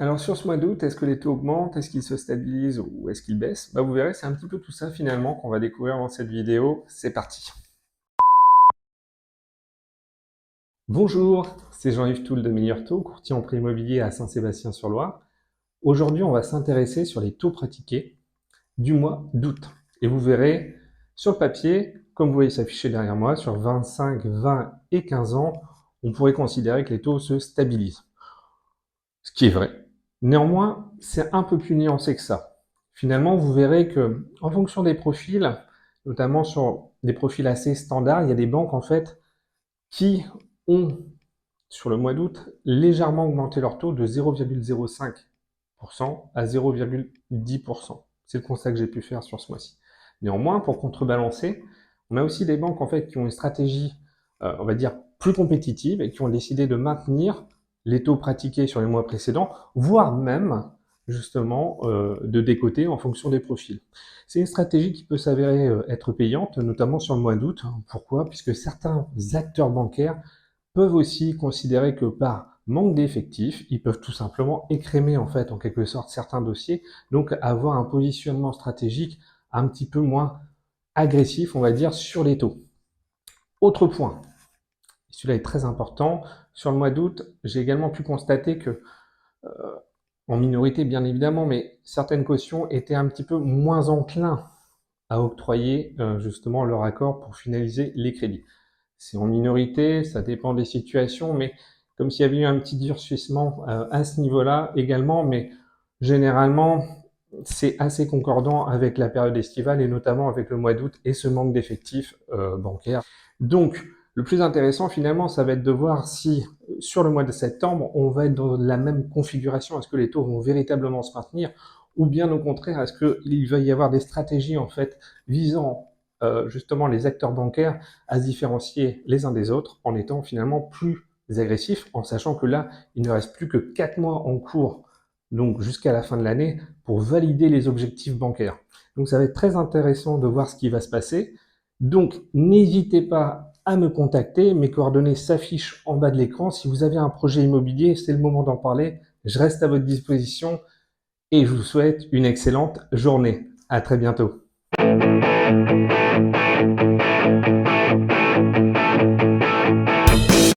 Alors sur ce mois d'août, est-ce que les taux augmentent? Est-ce qu'ils se stabilisent ou est-ce qu'ils baissent? Vous verrez, c'est un petit peu tout ça finalement qu'on va découvrir dans cette vidéo. C'est parti. Bonjour, c'est Jean-Yves Toul de Meilleur Taux, courtier en prêt immobilier à Saint-Sébastien-sur-Loire. Aujourd'hui, on va s'intéresser sur les taux pratiqués du mois d'août. Et vous verrez sur le papier, comme vous voyez s'afficher derrière moi, sur 25, 20 et 15 ans, on pourrait considérer que les taux se stabilisent. Ce qui est vrai. Néanmoins, c'est un peu plus nuancé que ça. Finalement, vous verrez que, en fonction des profils, notamment sur des profils assez standards, il y a des banques en fait qui ont, sur le mois d'août, légèrement augmenté leur taux de 0,05% à 0,10%. C'est le constat que j'ai pu faire sur ce mois-ci. Néanmoins, pour contrebalancer, on a aussi des banques en fait qui ont une stratégie, on va dire, plus compétitive et qui ont décidé de maintenir les taux pratiqués sur les mois précédents, voire même justement de décoter en fonction des profils. C'est une stratégie qui peut s'avérer être payante, notamment sur le mois d'août. Pourquoi? Puisque certains acteurs bancaires peuvent aussi considérer que par manque d'effectifs, ils peuvent tout simplement écrémer en fait en quelque sorte certains dossiers, donc avoir un positionnement stratégique un petit peu moins agressif, on va dire, sur les taux. Autre point, celui-là est très important, sur le mois d'août, j'ai également pu constater que, en minorité bien évidemment, mais certaines cautions étaient un petit peu moins enclins à octroyer justement leur accord pour finaliser les crédits. C'est en minorité, ça dépend des situations, mais comme s'il y avait eu un petit durcissement à ce niveau-là également, mais généralement, c'est assez concordant avec la période estivale et notamment avec le mois d'août et ce manque d'effectifs bancaires. Donc, le plus intéressant finalement, ça va être de voir si sur le mois de septembre, on va être dans la même configuration. Est-ce que les taux vont véritablement se maintenir ou bien au contraire, est-ce qu'il va y avoir des stratégies en fait visant justement les acteurs bancaires à se différencier les uns des autres en étant finalement plus agressifs, en sachant que là, il ne reste plus que 4 mois en cours, donc jusqu'à la fin de l'année, pour valider les objectifs bancaires. Donc ça va être très intéressant de voir ce qui va se passer. Donc n'hésitez pas à me contacter, mes coordonnées s'affichent en bas de l'écran. Si vous avez un projet immobilier, c'est le moment d'en parler. Je reste à votre disposition et je vous souhaite une excellente journée. À très bientôt.